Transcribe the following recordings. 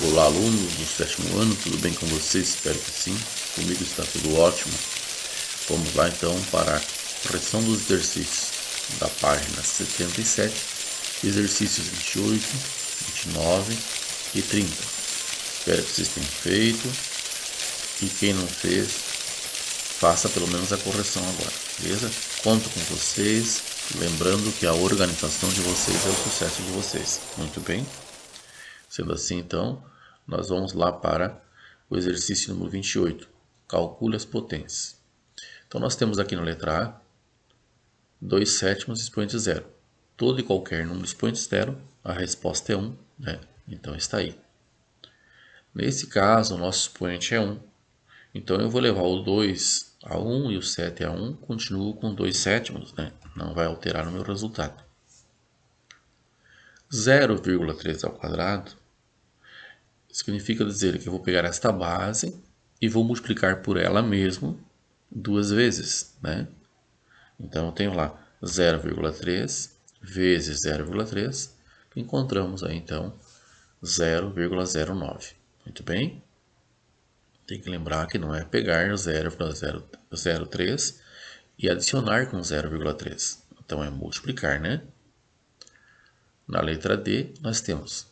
Olá, alunos do 7º ano, tudo bem com vocês? Espero que sim. Comigo está tudo ótimo. Vamos lá então para a correção dos exercícios da página 77, exercícios 28, 29 e 30. Espero que vocês tenham feito e quem não fez, faça pelo menos a correção agora, beleza? Conto com vocês, lembrando que a organização de vocês é o sucesso de vocês. Muito bem? Sendo assim, então, nós vamos lá para o exercício número 28. Calcule as potências. Então, nós temos aqui na letra A, 2/7 expoente zero. Todo e qualquer número expoente zero, a resposta é 1, né? Então, está aí. Nesse caso, o nosso expoente é 1. Então, eu vou levar o 2 a 1 e o 7 a 1, continuo com 2/7, né? Não vai alterar o meu resultado. 0,3 ao quadrado significa dizer que eu vou pegar esta base e vou multiplicar por ela mesmo duas vezes, né? Então, eu tenho lá 0,3 vezes 0,3, encontramos aí, então, 0,09. Muito bem? Tem que lembrar que não é pegar 0,003 e adicionar com 0,3. Então, é multiplicar, né? Na letra D, nós temos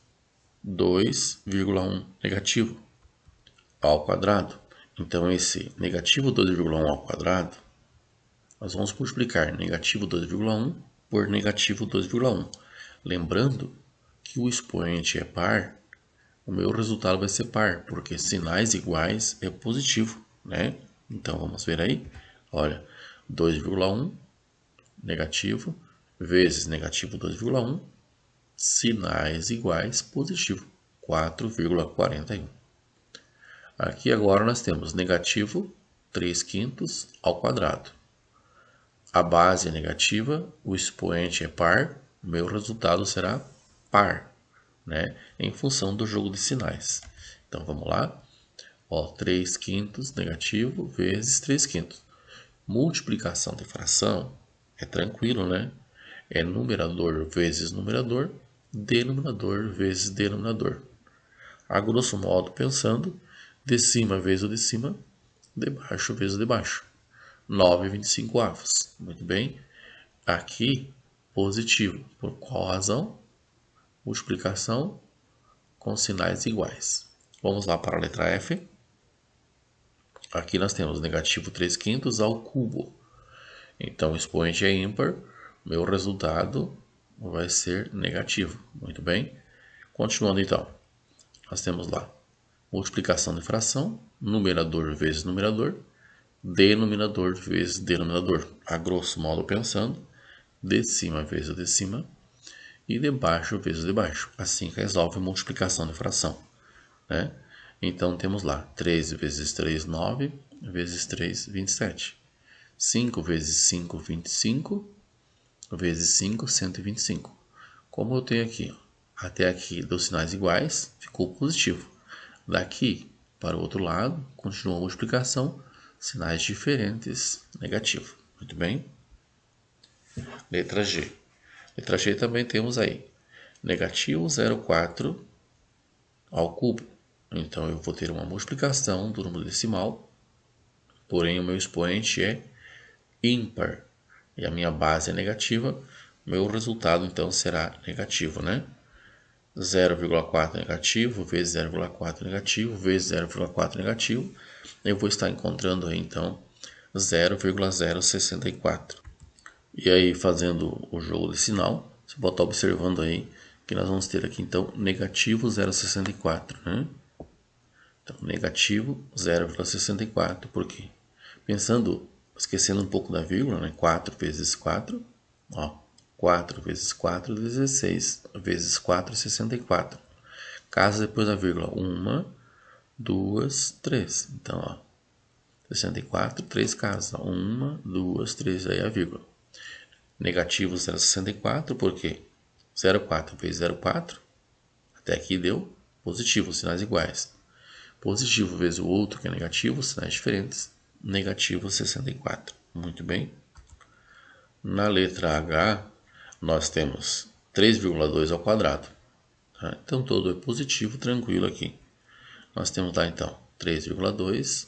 2,1 negativo ao quadrado. Então, esse negativo 2,1 ao quadrado, nós vamos multiplicar negativo 2,1 por negativo 2,1. Lembrando que o expoente é par, o meu resultado vai ser par, porque sinais iguais é positivo, né? Então, vamos ver aí. Olha, 2,1 negativo vezes negativo 2,1, sinais iguais positivo, 4,41. Aqui agora nós temos negativo 3/5 ao quadrado. A base é negativa, o expoente é par, o meu resultado será par, né? Em função do jogo de sinais. Então vamos lá. Ó, 3/5 negativo vezes 3/5. Multiplicação de fração é tranquilo, né? É numerador vezes numerador, denominador vezes denominador. A grosso modo pensando, de cima vezes o de cima, de baixo vezes o de baixo. 9,25. Muito bem. Aqui, positivo. Por qual razão? Multiplicação com sinais iguais. Vamos lá para a letra F. Aqui nós temos negativo 3/5 ao cubo. Então, o expoente é ímpar. Meu resultado vai ser negativo. Muito bem. Continuando então. Nós temos lá multiplicação de fração, numerador vezes numerador, denominador vezes denominador. A grosso modo pensando, de cima vezes de cima e de baixo vezes de baixo. Assim resolve a multiplicação de fração, né? Então temos lá 13 vezes 3, 9, vezes 3, 27. 5 vezes 5, 25, vezes 5, 125. Como eu tenho aqui, até aqui dos sinais iguais, ficou positivo. Daqui para o outro lado, continua a multiplicação, sinais diferentes, negativo. Muito bem? Letra G. Letra G também temos aí, negativo 0,4 ao cubo. Então, eu vou ter uma multiplicação do número decimal, porém o meu expoente é ímpar e a minha base é negativa, meu resultado então será negativo, né? 0,4 negativo vezes 0,4 negativo vezes 0,4 negativo, eu vou estar encontrando aí então 0,064. E aí, fazendo o jogo de sinal, você pode estar observando aí que nós vamos ter aqui então negativo 0,64, né? Então, negativo 0,64, por quê? Pensando, esquecendo um pouco da vírgula, né? 4 vezes 4, ó, 4 vezes 4, 16, vezes 4, 64. Casa depois da vírgula, 1, 2, 3. Então, ó, 64, 3 casas, 1, 2, 3, aí a vírgula. Negativo 0,64, por quê? 0,4 vezes 0,4, até aqui deu positivo, sinais iguais. Positivo vezes o outro, que é negativo, sinais diferentes, negativo 64. Muito bem. Na letra H, nós temos 3,2 ao quadrado. Tá? Então todo é positivo, tranquilo aqui. Nós temos lá então 3,2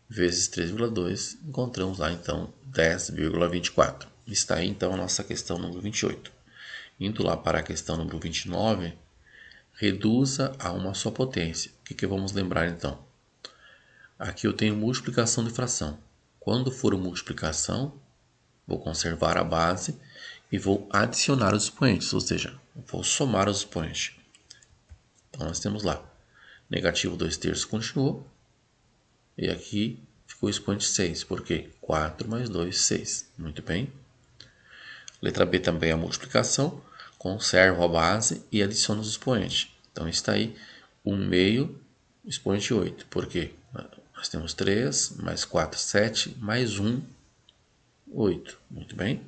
vezes 3,2, encontramos lá então 10,24. Está aí então a nossa questão número 28. Indo lá para a questão número 29, reduza a uma só potência. O que vamos lembrar então? Aqui eu tenho multiplicação de fração. Quando for multiplicação, vou conservar a base e vou adicionar os expoentes, ou seja, vou somar os expoentes. Então nós temos lá, negativo 2/3 continuou, e aqui ficou o expoente 6, porque 4 mais 2, 6. Muito bem. Letra B também é a multiplicação, conservo a base e adiciono os expoentes. Então está aí 1/2 expoente 8, porque nós temos 3 mais 4, 7, mais 1, 8. Muito bem.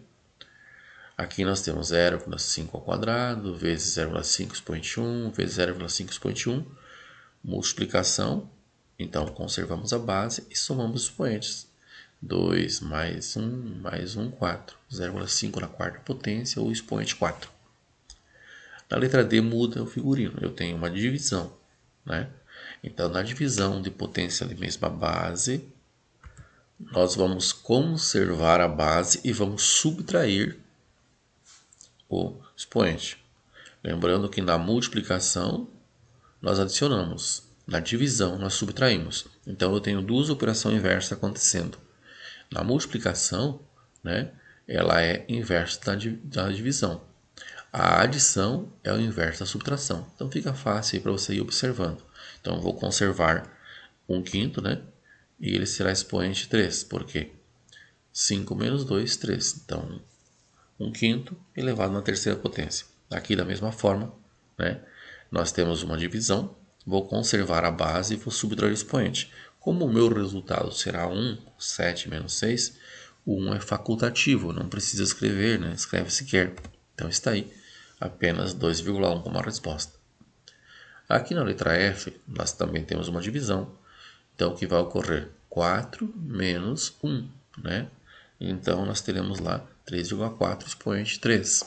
Aqui nós temos 0,5 ao quadrado, vezes 0,5 expoente 1, vezes 0,5 expoente 1. Multiplicação, então conservamos a base e somamos os expoentes. 2 mais 1, 4. 0,5 na quarta potência ou expoente 4. Na letra D muda o figurino, eu tenho uma divisão, né? Então na divisão de potência de mesma base, nós vamos conservar a base e vamos subtrair o expoente. Lembrando que na multiplicação nós adicionamos, na divisão nós subtraímos. Então eu tenho duas operações inversas acontecendo. Na multiplicação, né, ela é inversa da divisão. A adição é o inverso da subtração. Então fica fácil para você ir observando. Então eu vou conservar 1/5, né? E ele será expoente 3. Por quê? 5 menos 2, 3. Então 1/5 elevado na terceira potência. Aqui da mesma forma, né? Nós temos uma divisão. Vou conservar a base e vou subtrair o expoente. Como o meu resultado será 1, 7 menos 6, o 1 é facultativo, não precisa escrever, né? Escreve se quer. Então está aí, apenas 2,1 como a resposta. Aqui na letra F, nós também temos uma divisão. Então, o que vai ocorrer? 4 menos 1, né? Então, nós teremos lá 3,4 expoente 3.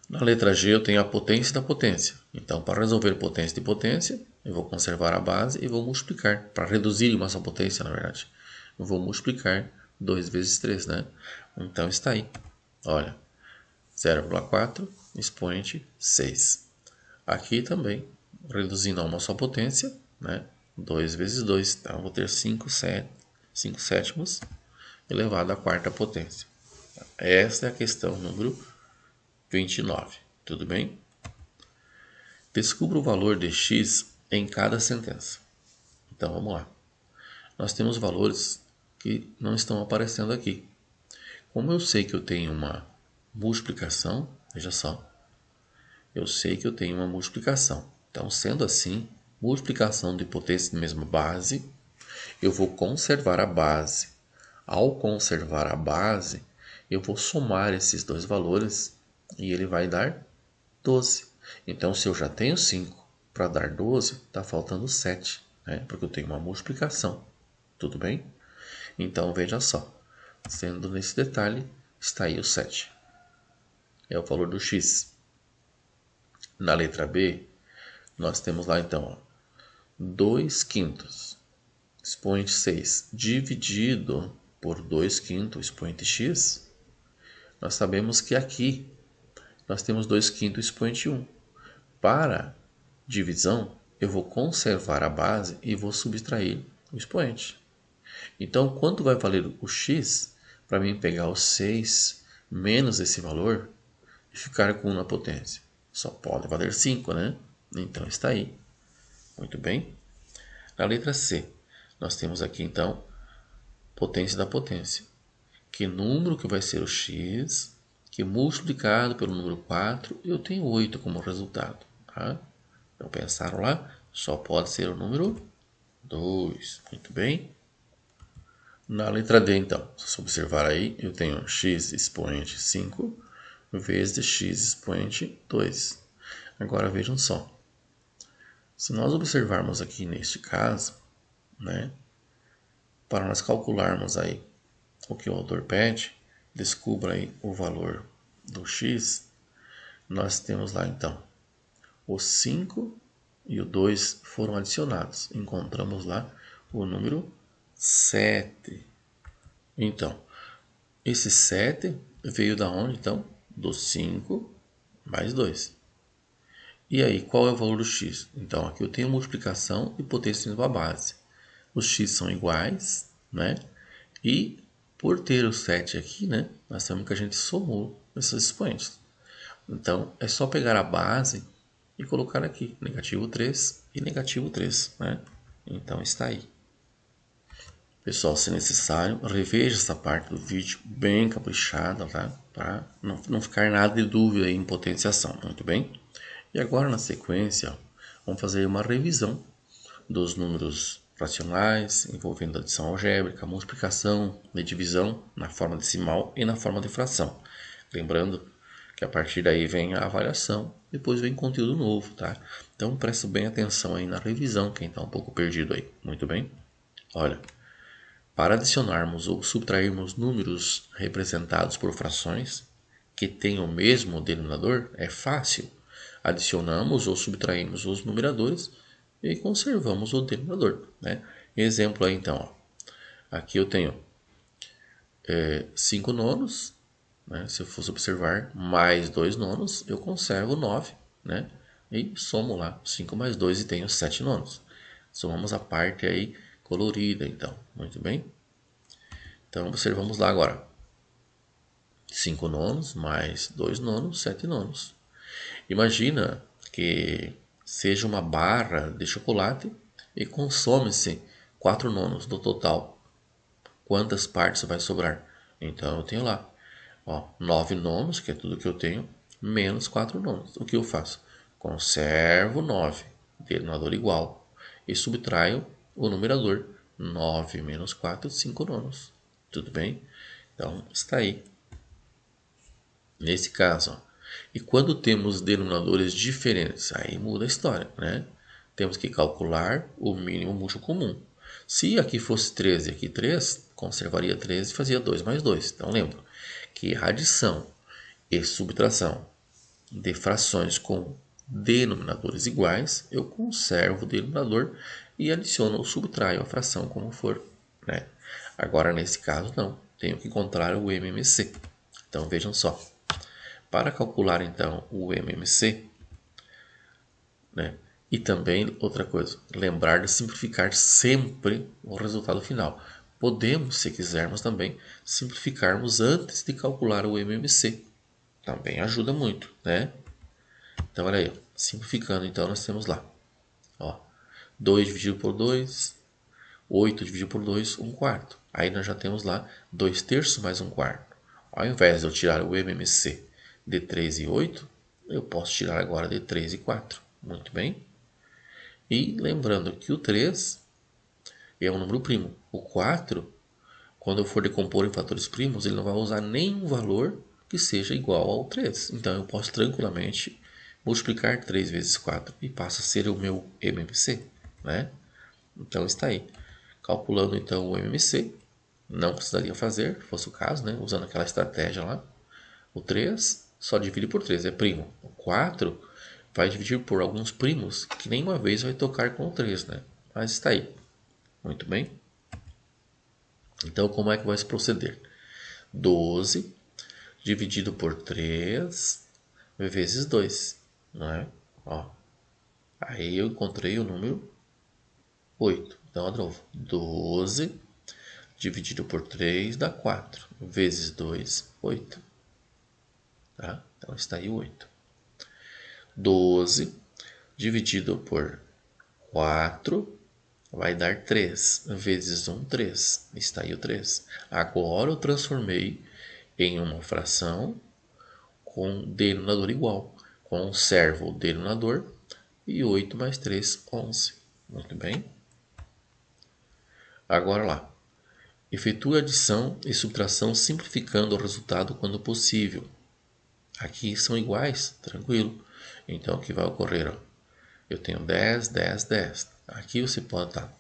Na letra G eu tenho a potência da potência. Então, para resolver potência de potência, eu vou conservar a base e vou multiplicar. Para reduzir uma só potência, na verdade, eu vou multiplicar 2 vezes 3, né? Então, está aí. Olha, 0,4 expoente 6. Aqui também, reduzindo a uma só potência, né? 2 vezes 2. Então, eu vou ter 5 sétimos elevado à quarta potência. Esta é a questão número 29. Tudo bem? Descubra o valor de x em cada sentença. Então, vamos lá. Nós temos valores que não estão aparecendo aqui. Como eu sei que eu tenho uma multiplicação, veja só. Eu sei que eu tenho uma multiplicação. Então, sendo assim, multiplicação de potência de mesma base, eu vou conservar a base. Ao conservar a base, eu vou somar esses dois valores e ele vai dar 12. Então, se eu já tenho 5 para dar 12, está faltando 7, né? Porque eu tenho uma multiplicação. Tudo bem? Então, veja só. Sendo nesse detalhe, está aí o 7. É o valor do x. Na letra B, nós temos lá então 2/5 expoente 6 dividido por 2/5 expoente x. Nós sabemos que aqui nós temos 2/5 expoente 1. Para divisão, eu vou conservar a base e vou subtrair o expoente. Então, quanto vai valer o x? Para mim pegar o 6 menos esse valor e ficar com 1 na potência. Só pode valer 5, né? Então está aí. Muito bem. Na letra C, nós temos aqui então potência da potência. Que número que vai ser o x, que multiplicado pelo número 4, eu tenho 8 como resultado. Tá? Então pensaram lá? Só pode ser o número 2. Muito bem. Na letra D, então, se observar aí, eu tenho x expoente 5 vezes x expoente 2. Agora vejam só. Se nós observarmos aqui neste caso, né, para nós calcularmos aí o que o autor pede, descubra aí o valor do x, nós temos lá então o 5 e o 2 foram adicionados. Encontramos lá o número 7. Então, esse 7 veio da onde então? Do 5 mais 2. E aí, qual é o valor do x? Então, aqui eu tenho multiplicação e potência indo para a base. Os x são iguais, né? E por ter o 7 aqui, né? Nós sabemos que a gente somou esses expoentes. Então, é só pegar a base e colocar aqui, negativo 3 e negativo 3, né? Então, está aí. Pessoal, se necessário, reveja essa parte do vídeo bem caprichada, tá? Para não ficar nada de dúvida em potenciação, muito bem? E agora, na sequência, vamos fazer uma revisão dos números racionais, envolvendo adição algébrica, multiplicação e divisão na forma decimal e na forma de fração. Lembrando que a partir daí vem a avaliação, depois vem conteúdo novo, tá? Então presta bem atenção aí na revisão, quem está um pouco perdido aí. Muito bem? Olha, para adicionarmos ou subtrairmos números representados por frações que têm o mesmo denominador, é fácil. Adicionamos ou subtraímos os numeradores e conservamos o denominador, né? Exemplo aí então, ó. Aqui eu tenho 5 nonos, né? Se eu fosse observar, mais 2 nonos, eu conservo 9, né? E somo lá 5 mais 2 e tenho 7 nonos. Somamos a parte aí colorida, então, muito bem? Então, observamos lá agora. 5 nonos mais 2 nonos, 7 nonos. Imagina que seja uma barra de chocolate e consome-se 4 nonos do total. Quantas partes vai sobrar? Então, eu tenho lá, ó, 9 nonos, que é tudo que eu tenho, menos 4 nonos. O que eu faço? Conservo 9, denominador igual, e subtraio o numerador. 9 menos 4, 5 nonos. Tudo bem? Então, está aí. Nesse caso, ó. E quando temos denominadores diferentes, aí muda a história, né? Temos que calcular o mínimo múltiplo comum. Se aqui fosse 13 e aqui 3, conservaria 13 e fazia 2 mais 2. Então, lembra que adição e subtração de frações com denominadores iguais, eu conservo o denominador e adiciono ou subtraio a fração como for, né? Agora, nesse caso, não. Tenho que encontrar o MMC. Então, vejam só. Para calcular, então, o MMC, né? E também, outra coisa, lembrar de simplificar sempre o resultado final. Podemos, se quisermos também, simplificarmos antes de calcular o MMC. Também ajuda muito, né? Então, olha aí, ó. Simplificando, então, nós temos lá, ó, 2 dividido por 2, 8 dividido por 2, 1 quarto. Aí nós já temos lá 2 terços mais 1 quarto. Ao invés de eu tirar o MMC de 3 e 8, eu posso tirar agora de 3 e 4. Muito bem? E lembrando que o 3 é um número primo. O 4, quando eu for decompor em fatores primos, ele não vai usar nenhum valor que seja igual ao 3. Então eu posso tranquilamente multiplicar 3 vezes 4 e passa a ser o meu MMC, né? Então está aí. Calculando então o MMC, não precisaria fazer, se fosse o caso, né? Usando aquela estratégia lá. O 3 só divide por 3, é primo. O 4 vai dividir por alguns primos que nenhuma vez vai tocar com o 3, né? Mas está aí. Muito bem. Então, como é que vai se proceder? 12 dividido por 3 vezes 2, não é? Ó, aí eu encontrei o número 8. Então, de novo, 12 dividido por 3 dá 4. Vezes 2, 8. Tá? Então, está aí o 8. 12 dividido por 4 vai dar 3. Vezes 1, 3. Está aí o 3. Agora eu transformei em uma fração com denominador igual. Conservo o denominador e 8 mais 3, 11. Muito bem. Agora lá. Efetue adição e subtração simplificando o resultado quando possível. Aqui são iguais, tranquilo. Então, o que vai ocorrer? Ó? Eu tenho 10, 10, 10. Aqui você pode estar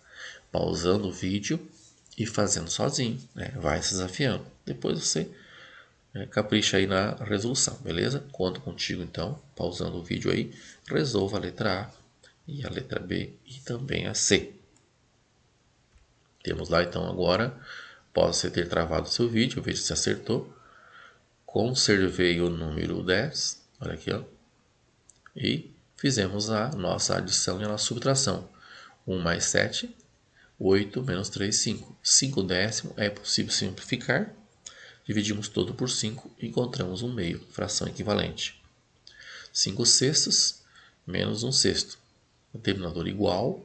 pausando o vídeo e fazendo sozinho, né? Vai se desafiando. Depois você capricha aí na resolução, beleza? Conto contigo então, pausando o vídeo aí, resolva a letra A e a letra B e também a C. Temos lá então agora, após você ter travado o seu vídeo, veja se acertou. Conservei o número 10, olha aqui, ó, e fizemos a nossa adição e a nossa subtração. 1 mais 7, 8 menos 3, 5. 5 décimo é possível simplificar. Dividimos todo por 5 e encontramos um meio, fração equivalente. 5 sextos menos 1 sexto. Denominador igual,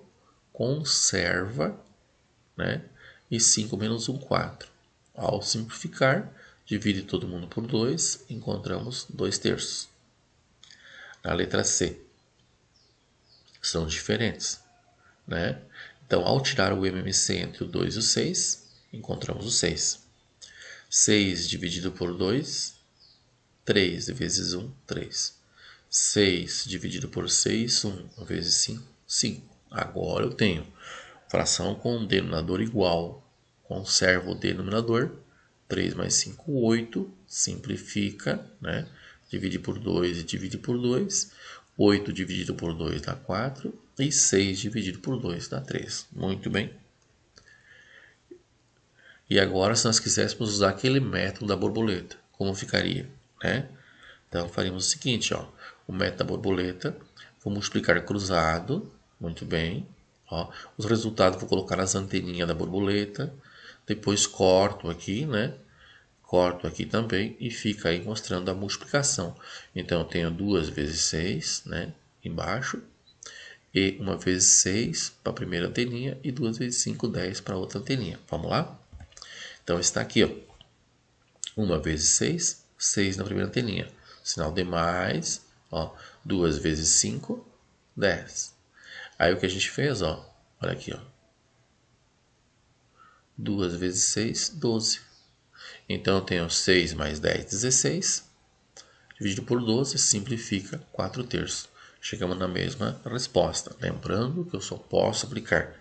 conserva, né? E 5 menos 1, 4. Ao simplificar, divide todo mundo por 2, encontramos 2 terços. Na letra C, são diferentes, né? Então, ao tirar o MMC entre o 2 e o 6, encontramos o 6. 6 dividido por 2, 3 vezes 1, 3. 6 dividido por 6, 1 vezes 5, 5. Agora eu tenho fração com denominador igual. Conservo o denominador. 3 mais 5, 8. Simplifica, né? Divide por 2 e divide por 2. 8 dividido por 2 dá 4. E 6 dividido por 2 dá 3. Muito bem. E agora, se nós quiséssemos usar aquele método da borboleta, como ficaria, né? Então, faríamos o seguinte, ó. O método da borboleta, vou multiplicar cruzado, muito bem. Ó. Os resultados vou colocar nas anteninhas da borboleta. Depois corto aqui, né? Corto aqui também e fica aí mostrando a multiplicação. Então, eu tenho 2 vezes 6, né? Embaixo. E 1 vezes 6 para a primeira anteninha e 2 vezes 5, 10 para a outra anteninha. Vamos lá? Então, está aqui, ó. 1 vezes 6, 6 na primeira anteninha. Sinal de mais, ó. 2 vezes 5, 10. Aí o que a gente fez, ó. Olha aqui, ó. 2 vezes 6, 12. Então, eu tenho 6 mais 10, 16. Dividido por 12, simplifica 4 terços. Chegamos na mesma resposta. Lembrando que eu só posso aplicar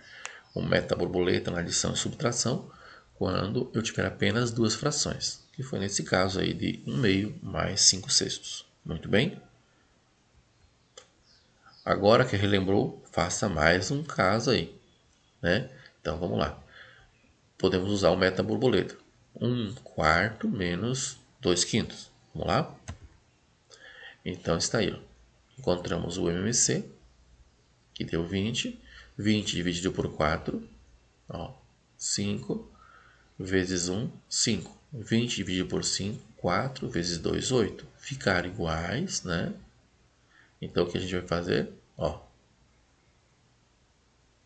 o método da borboleta na adição e subtração quando eu tiver apenas duas frações, que foi nesse caso aí de 1 meio mais 5 sextos. Muito bem? Agora que relembrou, faça mais um caso aí, né? Então vamos lá. Podemos usar o método da borboleta. 1 quarto menos 2 quintos. Vamos lá? Então está aí, ó. Encontramos o MMC, que deu 20. 20 dividido por 4, ó, 5. Vezes 1, 5. 20 dividido por 5, 4 vezes 2, 8. Ficar iguais, né? Então, o que a gente vai fazer? Ó,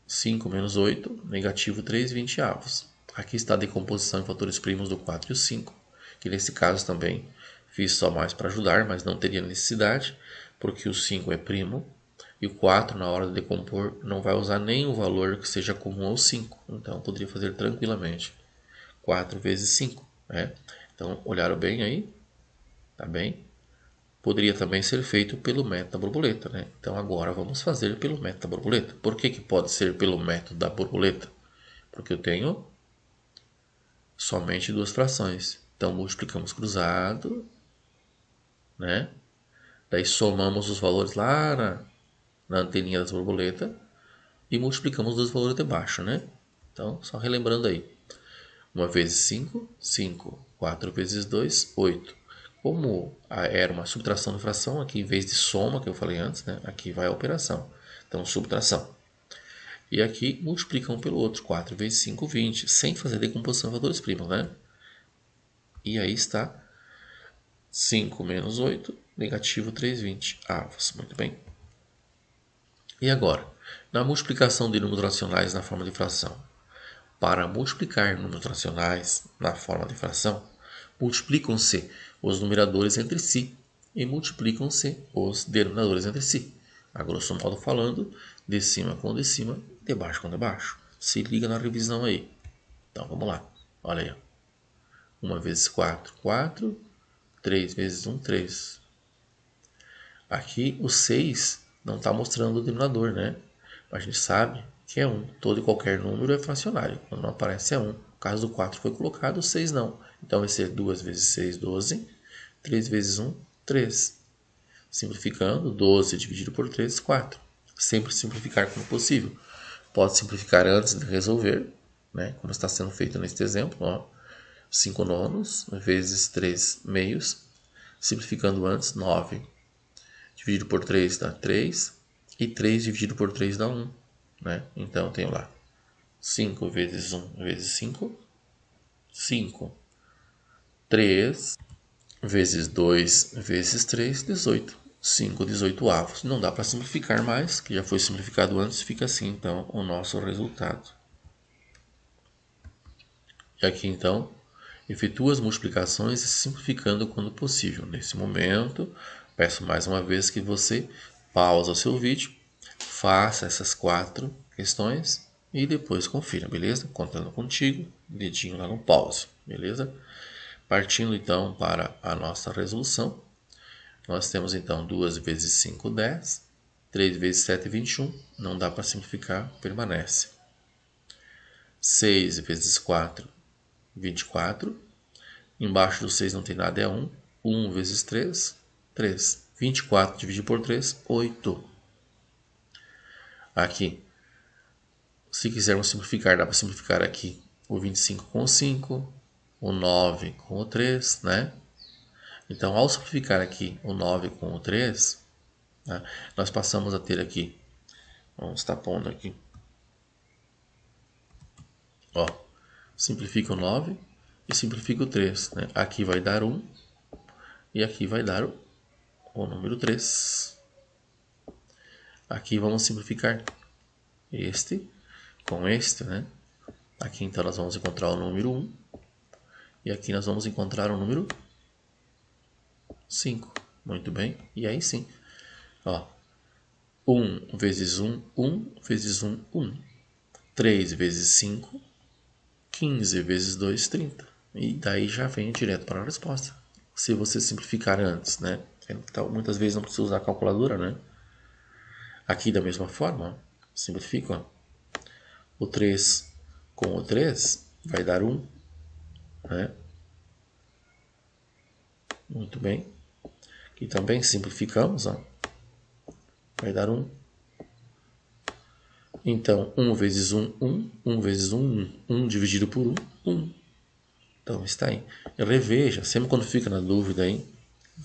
5 menos 8, negativo 3 20avos. Aqui está a decomposição em fatores primos do 4 e o 5, que nesse caso também fiz só mais para ajudar, mas não teria necessidade, porque o 5 é primo, e o 4, na hora de decompor, não vai usar nenhum valor que seja comum ao 5. Então, poderia fazer tranquilamente 4 vezes 5, né? Então, olharam bem aí? Tá bem? Poderia também ser feito pelo método da borboleta, né? Então, agora vamos fazer pelo método da borboleta. Por que pode ser pelo método da borboleta? Porque eu tenho somente duas frações. Então, multiplicamos cruzado, né? Daí, somamos os valores lá na anteninha das borboletas e multiplicamos os valores de baixo, né? Então, só relembrando aí. 1 vezes 5, 5. 4 vezes 2, 8. Como era uma subtração de fração, aqui em vez de soma, que eu falei antes, né? Aqui vai a operação. Então, subtração. E aqui multiplica um pelo outro. 4 vezes 5, 20. Sem fazer decomposição de fatores primos, né? E aí está 5 menos 8, negativo 3 20 avos. Muito bem. E agora? Na multiplicação de números racionais na forma de fração. Para multiplicar números racionais na forma de fração, multiplicam-se os numeradores entre si e multiplicam-se os denominadores entre si. A grosso modo falando, de cima com de cima, de baixo com de baixo. Se liga na revisão aí. Então vamos lá. Olha aí. 1 vezes 4, 4. 3 vezes 1, 3. Aqui o 6 não está mostrando o denominador, né? Mas a gente sabe que é 1. Todo e qualquer número é fracionário. Quando não aparece é 1. No caso do 4 foi colocado, o 6 não. Então vai ser 2 vezes 6, 12. 3 vezes 1, 3. Simplificando, 12 dividido por 3, 4. Sempre simplificar quando possível. Pode simplificar antes de resolver, né? Como está sendo feito neste exemplo. Ó. 5 nonos vezes 3 meios. Simplificando antes, 9 dividido por 3 dá 3. E 3 dividido por 3 dá 1. Né? Então, eu tenho lá 5 vezes 1 vezes 5. 5. 3 vezes 2 vezes 3, 18. 5 18avos. Não dá para simplificar mais, que já foi simplificado antes, fica assim então o nosso resultado. E aqui então, efetua as multiplicações simplificando quando possível. Nesse momento, peço mais uma vez que você pausa o seu vídeo, faça essas 4 questões e depois confira, beleza? Contando contigo, dedinho lá no pause, beleza? Partindo então para a nossa resolução, nós temos então 2 vezes 5, 10. 3 vezes 7, 21. Não dá para simplificar, permanece. 6 vezes 4, 24. Embaixo do 6 não tem nada, é 1. 1 vezes 3, 3. 24 dividido por 3, 8. Aqui, se quisermos simplificar, dá para simplificar aqui o 25 com o 5, o 9 com o 3, né? Então, ao simplificar aqui o 9 com o 3, né, nós passamos a ter aqui, vamos estar pondo aqui, ó, simplifica o 9 e simplifica o 3. Né? Aqui vai dar 1 e aqui vai dar o número 3. Aqui vamos simplificar este com este, né? Aqui então nós vamos encontrar o número 1 e aqui nós vamos encontrar o número 5. Muito bem, e aí sim, ó, 1 vezes 1, 1 vezes 1, 1. 3 vezes 5, 15 vezes 2, 30. E daí já vem direto para a resposta. Se você simplificar antes, né? Então, muitas vezes não precisa usar a calculadora, né? Aqui da mesma forma, simplifica. O 3 com o 3 vai dar 1, né? Muito bem. Aqui também simplificamos, ó. Vai dar 1. Então, 1 vezes 1, 1. 1 vezes 1, 1. 1 dividido por 1, 1. Então, está aí. Reveja, sempre quando fica na dúvida aí,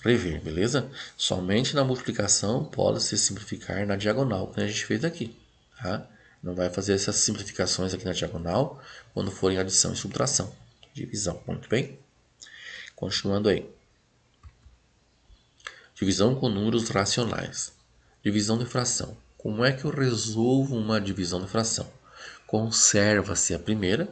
rever, beleza? Somente na multiplicação pode se simplificar na diagonal, como a gente fez aqui, tá? Não vai fazer essas simplificações aqui na diagonal quando forem adição e subtração. Divisão, muito bem? Continuando aí. Divisão com números racionais. Divisão de fração. Como é que eu resolvo uma divisão de fração? Conserva-se a primeira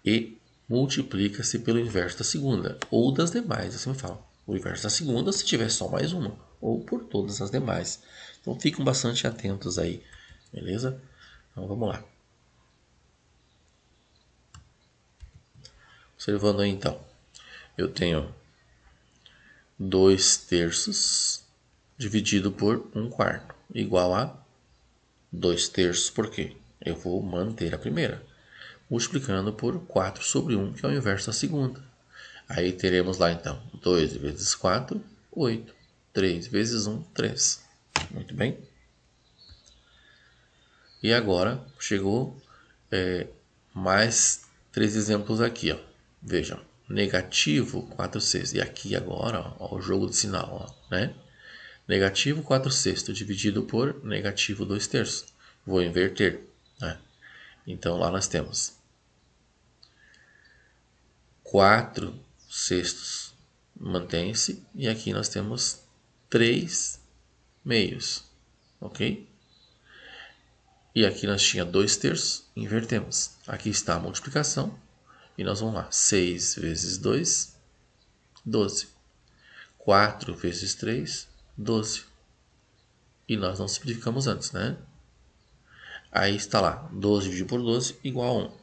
e multiplica-se pelo inverso da segunda, ou das demais, assim me fala. O inverso da segunda se tiver só mais uma, ou por todas as demais. Então fiquem bastante atentos aí, beleza? Então vamos lá. Observando aí então, eu tenho 2 terços dividido por 1 quarto, igual a 2 terços, por quê? Eu vou manter a primeira, multiplicando por 4 sobre 1, que é o inverso da segunda. Aí teremos lá então 2 vezes 4, 8. 3 vezes 1, 3. Muito bem. E agora chegou mais 3 exemplos aqui. Ó. Vejam, negativo 4 sextos. E aqui agora, ó, o jogo de sinal. Ó, né? Negativo 4 sextos dividido por negativo 2 terços. Vou inverter. Né? Então lá nós temos 4 sextos mantém-se, e aqui nós temos 3 meios, ok? E aqui nós tinha 2 terços, invertemos. Aqui está a multiplicação, e nós vamos lá, 6 vezes 2, 12. 4 vezes 3, 12. E nós não simplificamos antes, né? Aí está lá, 12 dividido por 12, igual a 1.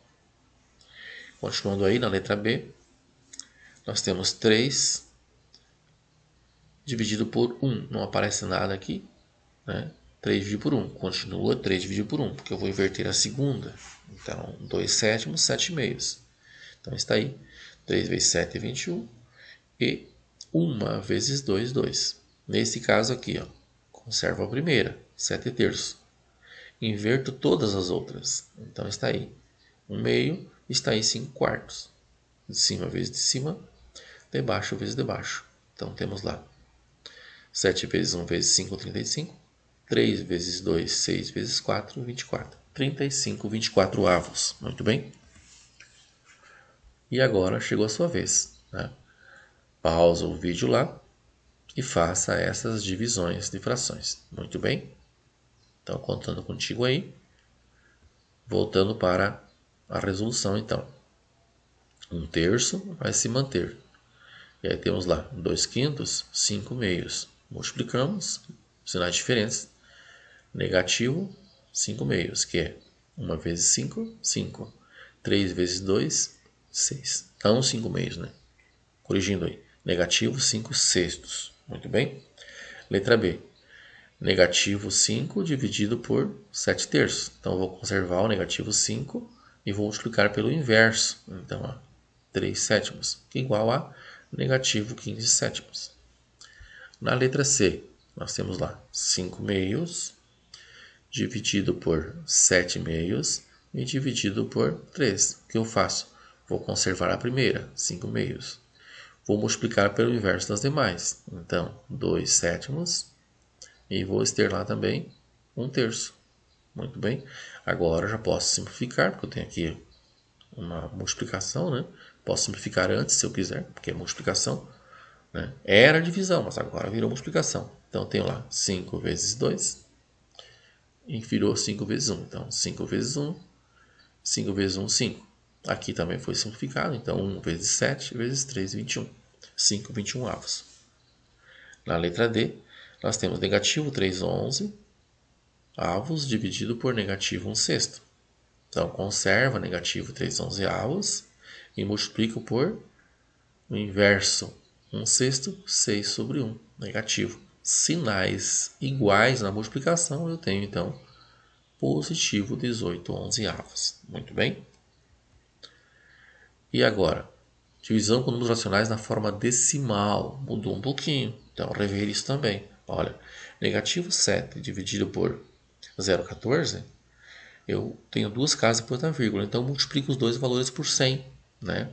Continuando aí na letra B, nós temos 3 dividido por 1. Não aparece nada aqui, né? 3 dividido por 1. Continua 3 dividido por 1, porque eu vou inverter a segunda. Então, 2 sétimos, 7 meios. Então, está aí. 3 vezes 7 é 21. E 1 vezes 2, 2. Nesse caso aqui, ó, conservo a primeira, 7/3. Inverto todas as outras. Então está aí 1/2, está aí 5/4. De cima vezes de cima, de baixo vezes de baixo. Então temos lá 7 vezes 1 vezes 5, 35. 3 vezes 2, 6 vezes 4, 24. 35, 24 avos. Muito bem? E agora chegou a sua vez, né? Pausa o vídeo lá e faça essas divisões de frações. Muito bem? Então, contando contigo aí. Voltando para a resolução, então. 1/3 vai se manter. E aí temos lá 2/5, 5/2. Multiplicamos, sinais diferentes. Negativo, 5/2, que é 1 vezes 5, 5. 3 vezes 2, 6. Então, 5/2, né? Corrigindo aí. Negativo, 5/6. Muito bem? Letra B. Negativo 5 dividido por 7/3. Então, eu vou conservar o negativo 5 e vou multiplicar pelo inverso. Então, ó, 3/7, que é igual a negativo 15/7. Na letra C, nós temos lá 5/2 dividido por 7/2 e dividido por 3. O que eu faço? Vou conservar a primeira, 5/2. Vou multiplicar pelo inverso das demais. Então, 2/7. E vou ter lá também 1/3. Muito bem. Agora eu já posso simplificar, porque eu tenho aqui uma multiplicação, né? Posso simplificar antes, se eu quiser, porque é multiplicação, né? Era divisão, mas agora virou multiplicação. Então, eu tenho lá 5 vezes 2 e virou 5 vezes 1. Então, 5 vezes 1, 5 vezes 1, 5. Aqui também foi simplificado. Então, 1 vezes 7 vezes 3, 21. 5, 21 avos. Na letra D, nós temos negativo 3/11 avos dividido por negativo 1/6. Então, conserva negativo 3/11 avos e multiplico por o inverso 1/6, 6/1, negativo. Sinais iguais na multiplicação, eu tenho então positivo 18/11 avos. Muito bem? E agora? Divisão com números racionais na forma decimal. Mudou um pouquinho. Então, rever isso também. Olha, negativo 7 dividido por 0,14, eu tenho duas casas depois da vírgula. Então, eu multiplico os dois valores por 100, né?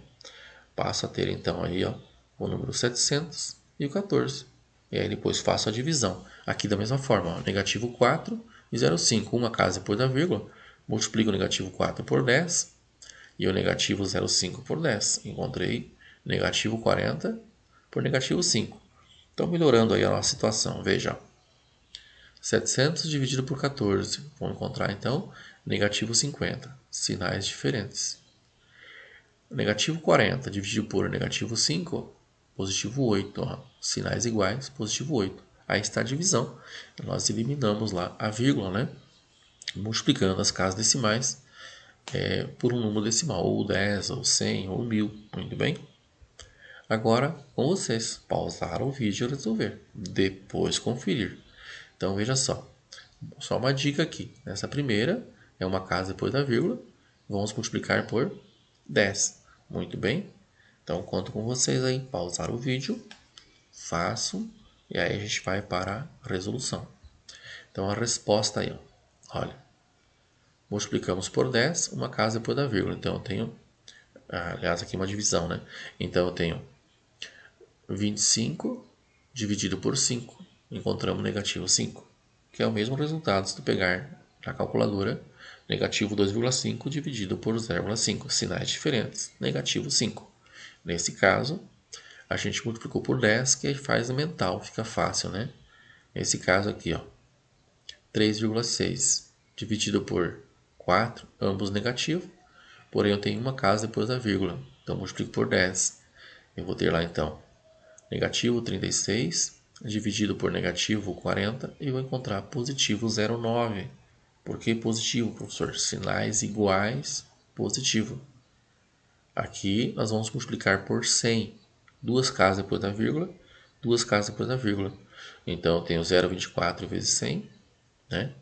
Passo a ter, então, aí, ó, o número 700 e o 14. E aí, depois faço a divisão. Aqui, da mesma forma, ó, negativo 4 e 0,5. Uma casa depois da vírgula. Multiplico o negativo 4 por 10 e o negativo 0,5 por 10. Encontrei negativo 40 por negativo 5. Então, melhorando aí a nossa situação. Veja, 700 dividido por 14. Vamos encontrar, então, negativo 50. Sinais diferentes. Negativo 40 dividido por negativo 5, positivo 8. Ó. Sinais iguais, positivo 8. Aí está a divisão. Nós eliminamos lá a vírgula, né? Multiplicando as casas decimais por um número decimal, ou 10, ou 100, ou 1000. Muito bem? Agora, com vocês, pausar o vídeo e resolver. Depois conferir. Então, veja só. Só uma dica aqui. Nessa primeira, é uma casa depois da vírgula. Vamos multiplicar por 10. Muito bem? Então, conto com vocês aí. Pausar o vídeo. Faço. E aí a gente vai para a resolução. Então, a resposta aí, ó. Olha. Multiplicamos por 10, uma casa depois da vírgula. Então, eu tenho... aliás, aqui uma divisão, né? Então, eu tenho 25 dividido por 5. Encontramos negativo 5. Que é o mesmo resultado se tu pegar na calculadora negativo 2,5 dividido por 0,5. Sinais diferentes. Negativo 5. Nesse caso, a gente multiplicou por 10, que aí faz mental, fica fácil, né? Nesse caso aqui, ó, 3,6 dividido por 4, ambos negativos, porém eu tenho uma casa depois da vírgula, então multiplico por 10. Eu vou ter lá então negativo 36 dividido por negativo 40 e vou encontrar positivo 0,9. Por que positivo, professor? Sinais iguais, positivo. Aqui nós vamos multiplicar por 100. Duas casas depois da vírgula, duas casas depois da vírgula. Então, eu tenho 0,24 vezes 100, né?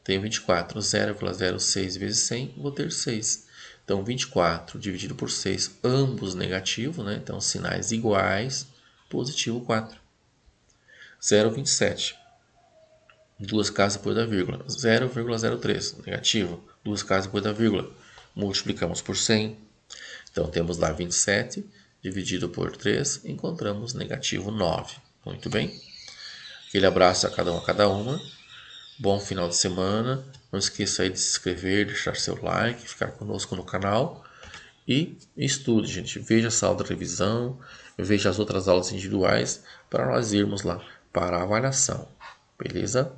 Tenho 24, 0,06 vezes 100, vou ter 6. Então, 24 dividido por 6, ambos negativos, né? Então, sinais iguais, positivo 4. 0,27. Duas casas depois da vírgula. 0,03, negativo. Duas casas depois da vírgula. Multiplicamos por 100. Então, temos lá 27 dividido por 3, encontramos negativo 9. Muito bem. Aquele abraço a cada uma. Bom final de semana. Não esqueça aí de se inscrever, deixar seu like, ficar conosco no canal. E estude, gente. Veja essa aula de revisão, veja as outras aulas individuais para nós irmos lá para a avaliação. Beleza?